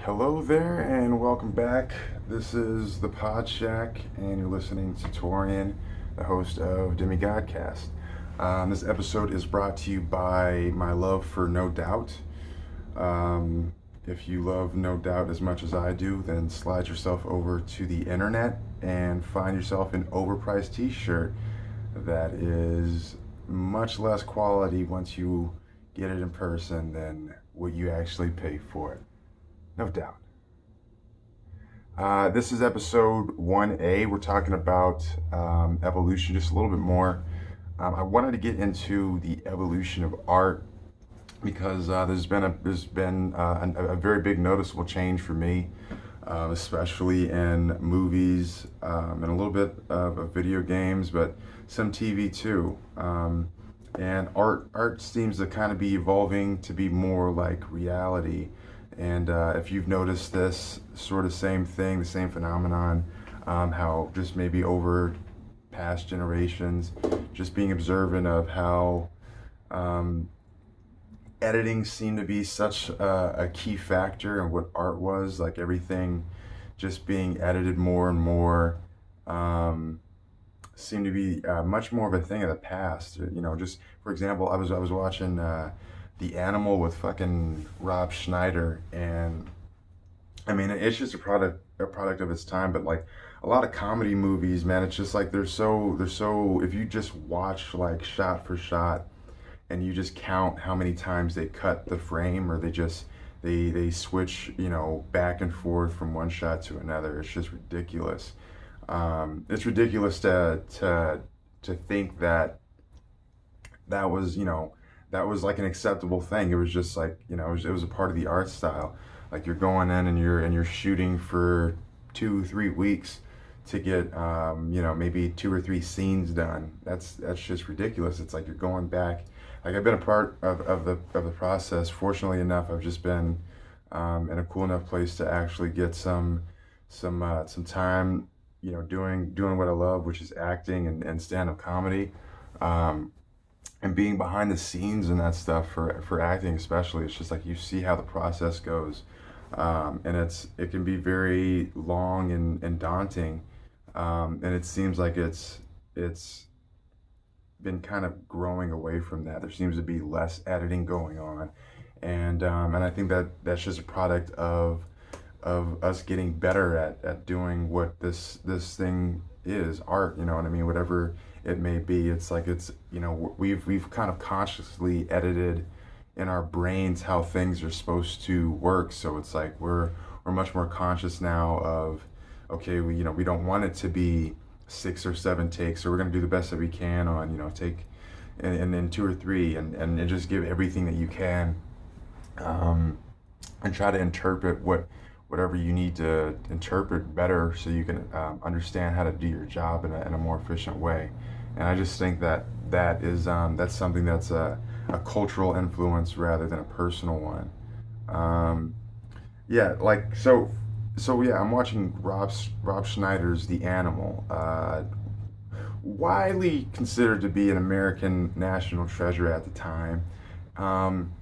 Hello there, and welcome back. This is the Pod Shack, and you're listening to Torian, the host of GthDCAST. This episode is brought to you by my love for No Doubt. If you love No Doubt as much as I do, then slide yourself over to the internet and find yourself an overpriced t-shirt that is much less quality once you get it in person than what you actually pay for it. No doubt. This is episode 1A. We're talking about evolution just a little bit more. I wanted to get into the evolution of art because there's been a very big noticeable change for me, especially in movies and a little bit of video games, but some TV too. And art seems to kind of be evolving to be more like reality. And if you've noticed this sort of same thing, the same phenomenon, how just maybe over past generations, just being observant of how editing seemed to be such a key factor in what art was, like everything just being edited more and more seemed to be much more of a thing of the past. You know, just for example, I was watching The Animal with fucking Rob Schneider, and I mean it's just a product of its time. But like a lot of comedy movies, man, it's just like they're so if you just watch like shot for shot and you just count how many times they cut the frame, or they switch, you know, back and forth from one shot to another. It's just ridiculous. It's ridiculous to think that that was, you know, that was like an acceptable thing. It was just like, you know, it was a part of the art style. Like you're going in and you're shooting for 2-3 weeks to get you know, maybe 2 or 3 scenes done. That's just ridiculous. It's like you're going back. Like I've been a part of the process. Fortunately enough, I've just been in a cool enough place to actually get some time, you know, doing what I love, which is acting and stand-up comedy. And being behind the scenes and that stuff for acting especially, it's just like you see how the process goes. And it can be very long and daunting. And it seems like it's been kind of growing away from that. There seems to be less editing going on. And I think that that's just a product of us getting better at doing what this thing is, art, you know what I mean, whatever it may be. It's like, it's, you know, we've kind of consciously edited in our brains how things are supposed to work. So it's like we're much more conscious now of, okay, you know, we don't want it to be 6 or 7 takes, so we're going to do the best that we can on, you know, take and then 2 or 3 and just give everything that you can, and try to interpret whatever you need to interpret better so you can understand how to do your job in a more efficient way. And I just think that that's something that's a cultural influence rather than a personal one. Yeah, like so yeah, I'm watching Rob Schneider's The Animal, widely considered to be an American national treasure at the time. Um,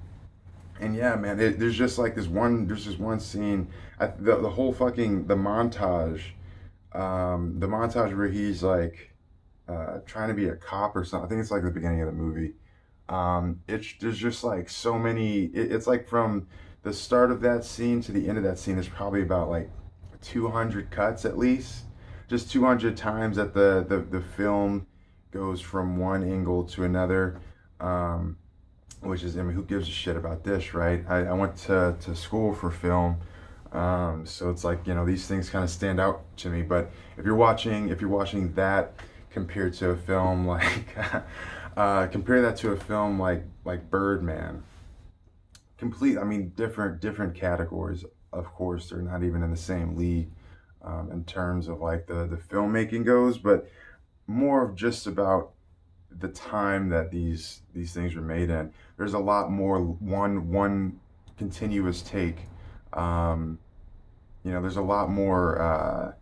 and yeah, man, there's just one scene, the whole fucking the montage where he's like trying to be a cop or something. I think it's like the beginning of the movie. There's just like so many. It's like from the start of that scene to the end of that scene, there's probably about like 200 cuts at least. Just 200 times that the film goes from one angle to another. Which is, I mean, who gives a shit about this, right? I went to school for film, so it's like, you know, these things kind of stand out to me. But if you're watching that compared to a film like compare that to a film like Birdman. I mean, different categories. Of course, they're not even in the same league in terms of like the filmmaking goes, but more of just about the time that these things were made in. There's a lot more one continuous take. You know, there's a lot more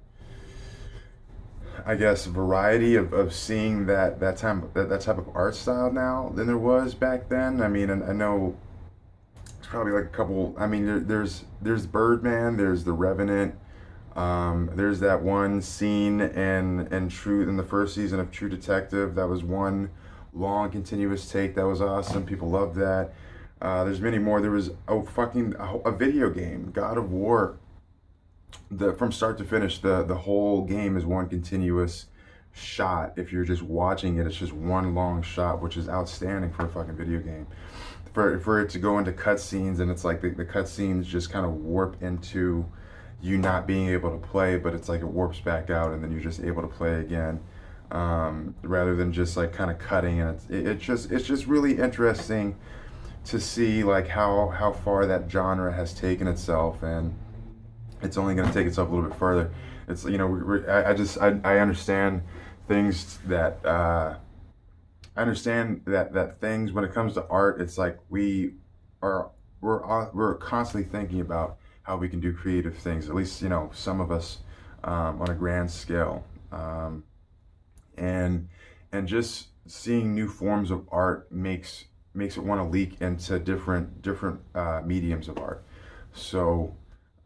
I guess variety of seeing that type of art style now than there was back then. I mean, and I know probably like a couple. I mean, there's Birdman, there's The Revenant, there's that one scene in the first season of True Detective. That was one long continuous take. That was awesome. People loved that. There's many more. There was a video game, God of War. The From start to finish, the whole game is one continuous shot. If you're just watching it, it's just one long shot, which is outstanding for a fucking video game. For it to go into cutscenes, and it's like the cutscenes just kind of warp into you not being able to play, but it's like it warps back out, and then you're just able to play again, rather than just like kind of cutting. And it's just really interesting to see like how far that genre has taken itself, and it's only going to take itself a little bit further. It's, you know, I understand things that I understand that things, when it comes to art, it's like we're constantly thinking about how we can do creative things. At least, you know, some of us, on a grand scale, and just seeing new forms of art makes it want to leak into different mediums of art. So,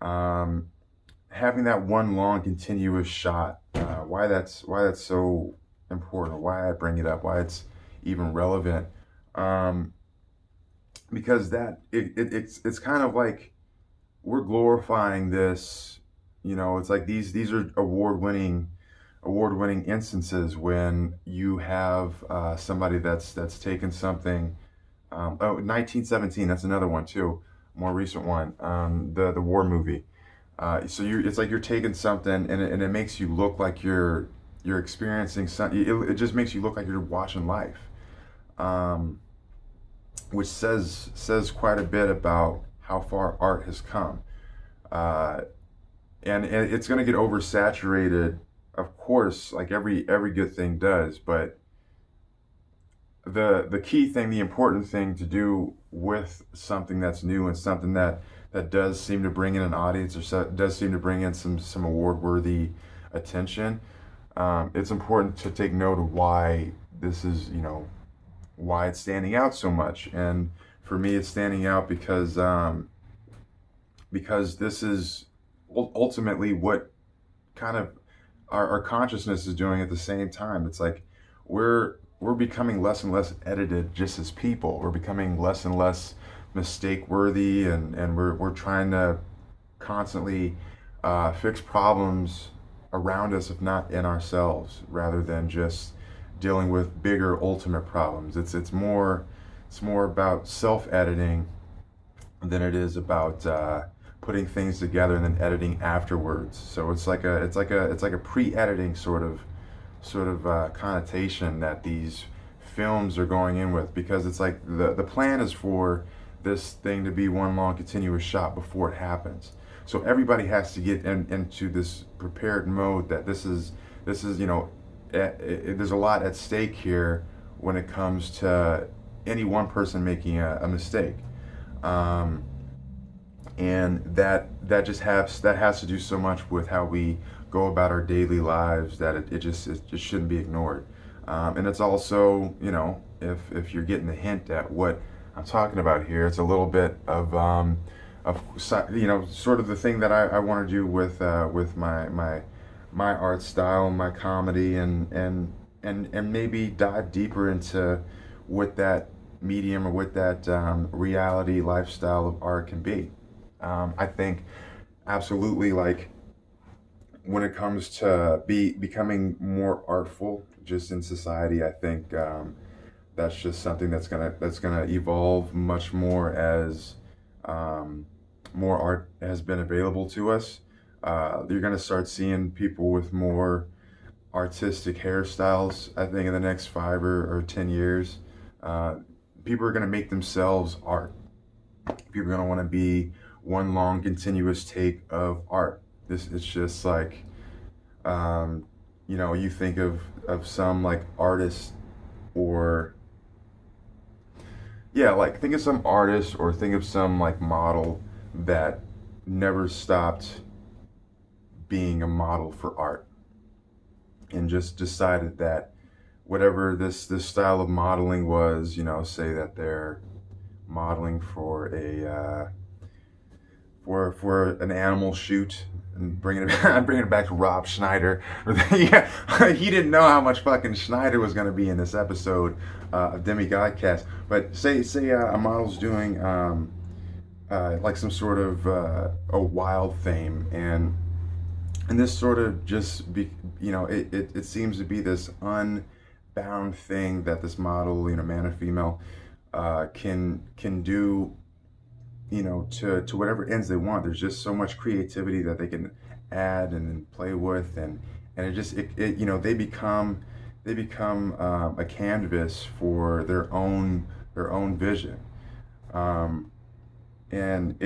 having that one long continuous shot, why that's so important, why I bring it up, why it's even relevant, um, because it's kind of like we're glorifying this. You know, it's like these are award winning instances when you have somebody that's taken something. 1917, that's another one too, more recent one. The war movie. So it's like you're taking something, and it makes you look like you're experiencing something. It just makes you look like you're watching life, um, which says quite a bit about how far art has come. Uh, and it's going to get oversaturated, of course, like every good thing does. But the key thing, the important thing to do with something that's new, and something that does seem to bring in an audience, or does seem to bring in some award worthy attention, it's important to take note of why this is, you know, why it's standing out so much. And for me, it's standing out because this is ultimately what kind of our consciousness is doing at the same time. It's like we're becoming less and less edited just as people. We're becoming less and less mistake worthy, and we're trying to constantly fix problems around us, if not in ourselves, rather than just dealing with bigger ultimate problems. It's more about self editing than it is about putting things together and then editing afterwards. So it's like a pre-editing sort of connotation that these films are going in with, because it's like the plan is for this thing to be one long continuous shot before it happens. So everybody has to get into this prepared mode that this is, you know, there's a lot at stake here when it comes to any one person making a mistake. Um, and that has to do so much with how we go about our daily lives, that it just shouldn't be ignored. And it's also, you know, if you're getting the hint at what I'm talking about here, it's a little bit of you know, sort of the thing that I want to do with my art style, my comedy, and maybe dive deeper into what that medium, or what that reality lifestyle of art can be. I think absolutely, like, when it comes to becoming more artful just in society, I think that's just something that's gonna evolve much more as more art has been available to us. You're gonna start seeing people with more artistic hairstyles. I think in the next 5 or 10 years, uh, people are gonna make themselves art. People are gonna want to be one long continuous take of art. This It's just like, um, you know, you think of some like artist, or yeah, like think of some artist, or think of some like model that never stopped being a model for art, and just decided that whatever this style of modeling was, you know, say that they're modeling for a for an animal shoot and bringing it bringing it back to Rob Schneider. Yeah, he didn't know how much fucking Schneider was going to be in this episode of DemiGodCast. But say a model's doing like some sort of a wild theme, and this sort of just be, it seems to be this unbound thing that this model, man or female, can do, to whatever ends they want. There's just so much creativity that they can add and play with, and they become a canvas for their own vision. Um, and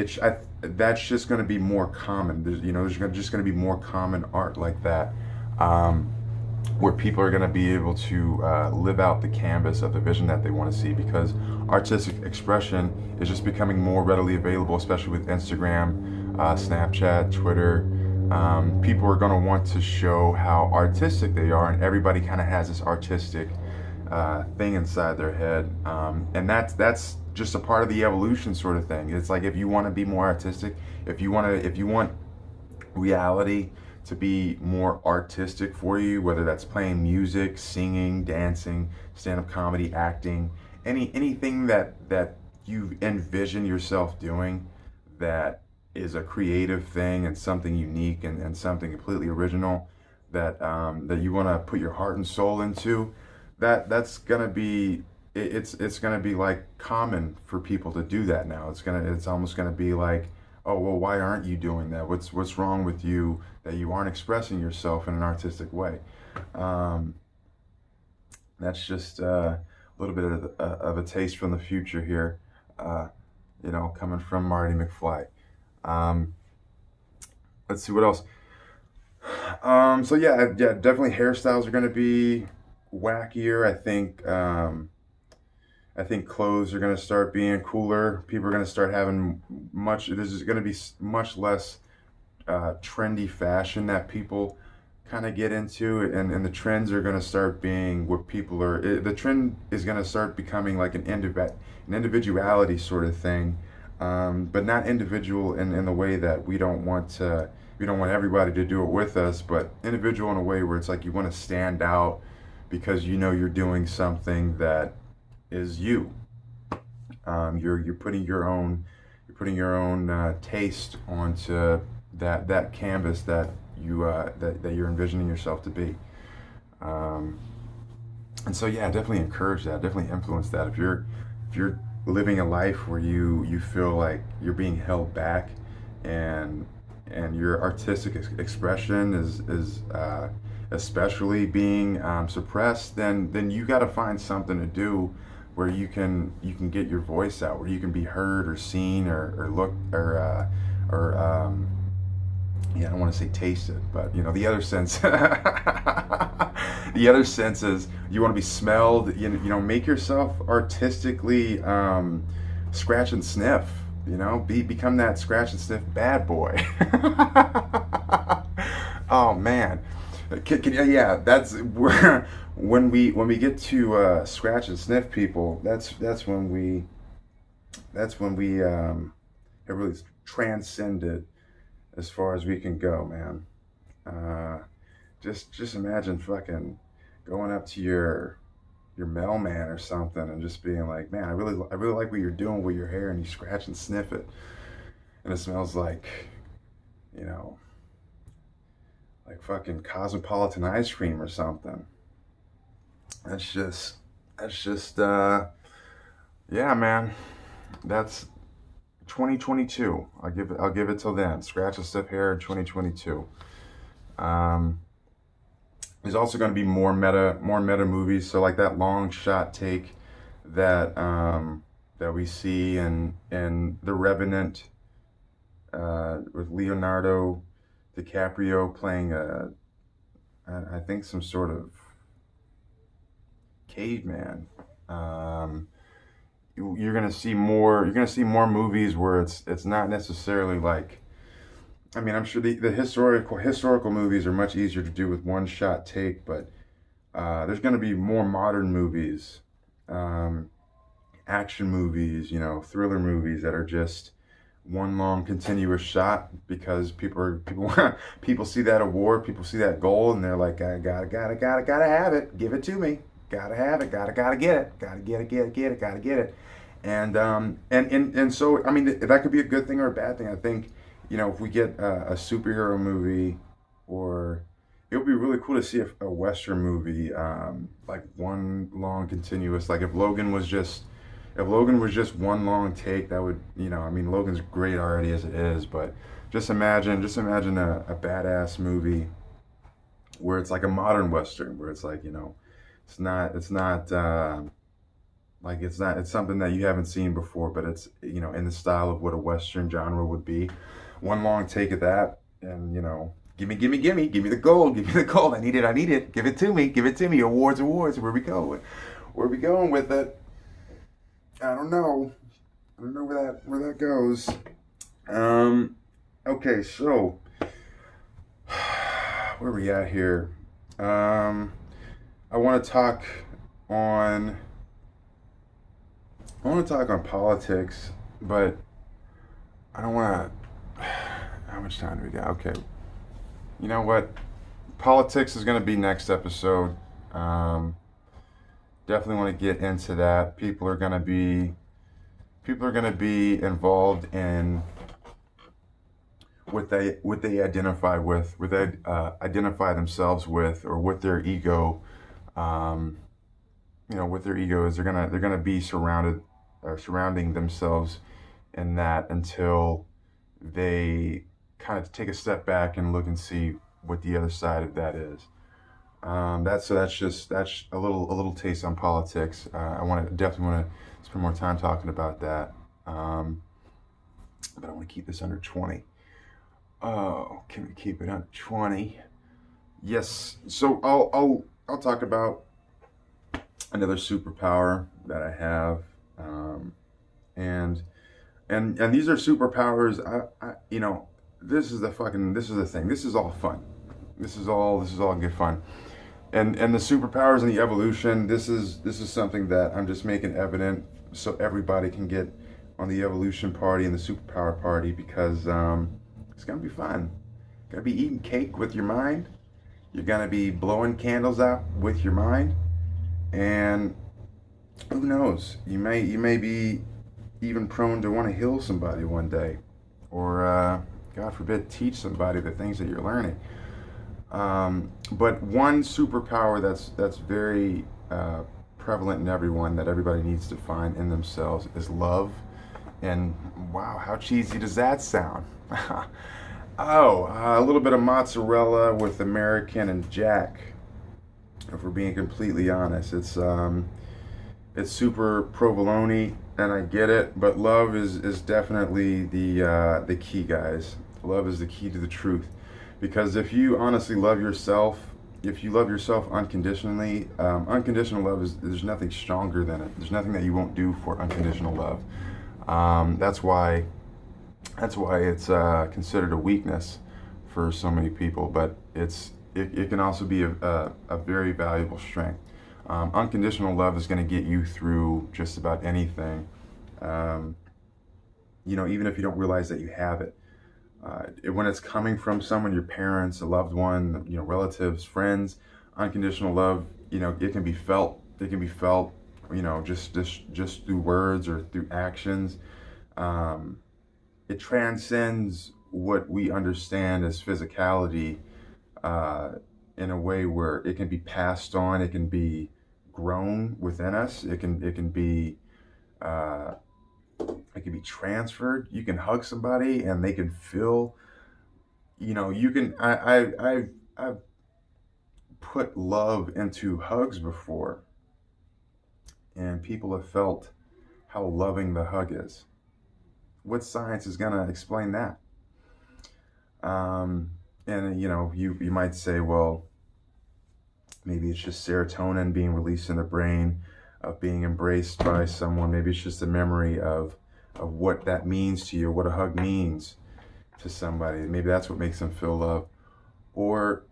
that's just going to be more common. There's just going to be more common art like that, where people are going to be able to live out the canvas of the vision that they want to see, because artistic expression is just becoming more readily available, especially with Instagram, Snapchat, Twitter. People are going to want to show how artistic they are, and everybody kind of has this artistic thing inside their head, and that's just a part of the evolution sort of thing. It's like, if you want to be more artistic, if you want reality to be more artistic for you, whether that's playing music, singing, dancing, stand-up comedy, acting, anything that you envision yourself doing that is a creative thing and something unique and something completely original that that you want to put your heart and soul into, that's gonna be it's gonna be like common for people to do that now. It's almost gonna be like, oh well, why aren't you doing that? What's wrong with you that you aren't expressing yourself in an artistic way? That's just a little bit of a taste from the future here, coming from Marty McFly. Um, let's see what else. So yeah, definitely hairstyles are going to be wackier. I think clothes are going to start being cooler. People are going to start having there's going to be much less trendy fashion that people kind of get into, and the trends are going to start being what people are. The trend is going to start becoming like an individuality sort of thing, but not individual in the way that we don't want everybody to do it with us, but individual in a way where it's like you want to stand out because you're doing something that is you. You're putting your own taste onto that canvas that that you're envisioning yourself to be. And so yeah, definitely encourage that. Definitely influence that. If you're living a life where you feel like you're being held back, and your artistic expression is especially being suppressed, then you got to find something to do where you can get your voice out, where you can be heard or seen or look or yeah, I don't want to say tasted, but the other sense, the other sense is you want to be smelled. Make yourself artistically scratch and sniff. Become that scratch and sniff bad boy. Oh man, yeah, that's where when we get to scratch and sniff people, that's when we have really transcended as far as we can go, man. Just imagine fucking going up to your mailman or something and just being like, man, I really like what you're doing with your hair, and you scratch and sniff it, and it smells like, like fucking cosmopolitan ice cream or something. That's just yeah, man. That's 2022. I'll give it till then. Scratch and sniff hair in 2022. There's also going to be more meta movies. So like that long shot take that that we see in The Revenant, with Leonardo DiCaprio playing I think some sort of caveman. You're gonna see more. You're gonna see more movies where it's not necessarily like. I mean, I'm sure the historical movies are much easier to do with one shot take, but there's gonna be more modern movies, action movies, you know, thriller movies that are just one long continuous shot because people see that award, people see that goal, and they're like, I gotta have it, give it to me, gotta have it, gotta get it, gotta get it, gotta get it, and so I mean that could be a good thing or a bad thing. I think, you know, if we get a superhero movie, or it would be really cool to see a Western movie, like one long continuous, like if Logan was just one long take, that would, you know, I mean, Logan's great already as it is, but just imagine a badass movie where it's like a modern Western, where it's like, you know, it's not, like it's something that you haven't seen before, but it's, you know, in the style of what a Western genre would be. One long take of that, and, you know, give me the gold, give me the gold. I need it. Give it to me. Awards. Where we go? Where we going with it? I don't know. Where that goes. Okay, so where are we at here? I want to talk on politics, but I don't want to. How much time do we got? Okay, you know what? Politics is going to be next episode. Definitely want to get into that. People are going to be involved in what they identify with, what they identify themselves with, or what their ego, you know, what their ego is. They're gonna be surrounding themselves in that until they kind of take a step back and look and see what the other side of that is. That's a little taste on politics. I definitely want to spend more time talking about that. But I want to keep this under 20. Oh, can we keep it under 20? Yes. So I'll talk about another superpower that I have, and these are superpowers. You know, this is the thing. This is all fun. This is all good fun. And the superpowers and the evolution. This is something that I'm just making evident so everybody can get on the evolution party and the superpower party, because it's gonna be fun. You're gonna be eating cake with your mind. You're gonna be blowing candles out with your mind, and who knows? You may be even prone to want to heal somebody one day, or God forbid, teach somebody the things that you're learning. But one superpower that's very prevalent in everyone, that everybody needs to find in themselves, is love. And wow, how cheesy does that sound? A little bit of mozzarella with American and Jack. If we're being completely honest, it's super provolone, and I get it, but love is definitely the key, guys. Love is the key to the truth, because if you honestly love yourself, if you love yourself unconditionally, unconditional love there's nothing stronger than it. There's nothing that you won't do for unconditional love. That's why it's considered a weakness for so many people, but it can also be a very valuable strength. Unconditional love is going to get you through just about anything. You know, even if you don't realize that you have it. When it's coming from someone, your parents, a loved one, you know, relatives, friends, unconditional love, you know, it can be felt. It can be felt, you know, just through words or through actions. It transcends what we understand as physicality, in a way where it can be passed on. It can be grown within us. It can be transferred. You can hug somebody and they can feel, you know, you can, I've put love into hugs before, and people have felt how loving the hug is. What science is going to explain that? And you know, you might say, well, maybe it's just serotonin being released in the brain of being embraced by someone. Maybe it's just a memory of what that means to you, what a hug means to somebody. Maybe that's what makes them feel love. Or,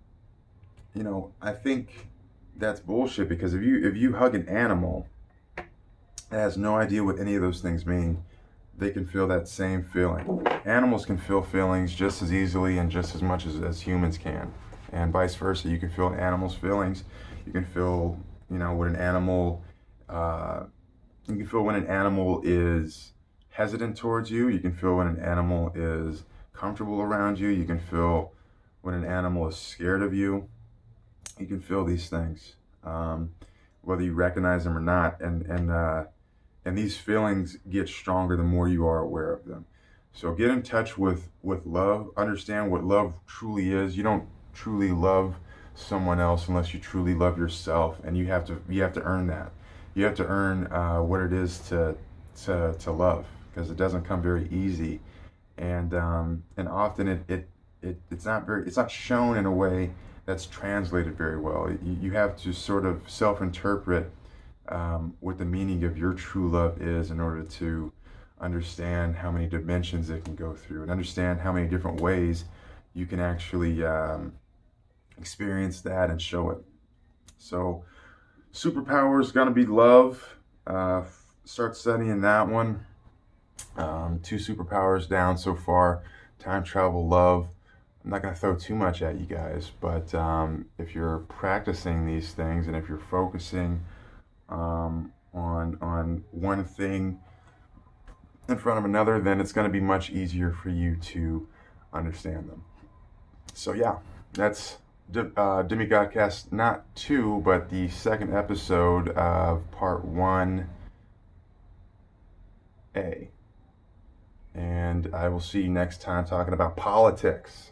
you know, I think that's bullshit, because if you hug an animal, that has no idea what any of those things mean, they can feel that same feeling. Animals can feel feelings just as easily and just as much as humans can, and vice versa. You can feel an animal's feelings. You can feel, what an animal. You can feel when an animal is hesitant towards you. You can feel when an animal is comfortable around you. You can feel when an animal is scared of you. You can feel these things, whether you recognize them or not. And these feelings get stronger the more you are aware of them. So get in touch with love. Understand what love truly is. You don't truly love someone else unless you truly love yourself, and you have to earn that. You have to earn what it is to love, because it doesn't come very easy, and often it's not shown in a way that's translated very well. You have to sort of self-interpret what the meaning of your true love is in order to understand how many dimensions it can go through, and understand how many different ways you can actually experience that and show it. So superpower is going to be love. Start studying that one. Two superpowers down so far: time travel, love. I'm not going to throw too much at you guys, but if you're practicing these things and if you're focusing on one thing in front of another, then it's going to be much easier for you to understand them. So yeah, that's DEMCAST, not 2, but the second episode of part 1A. And I will see you next time talking about politics.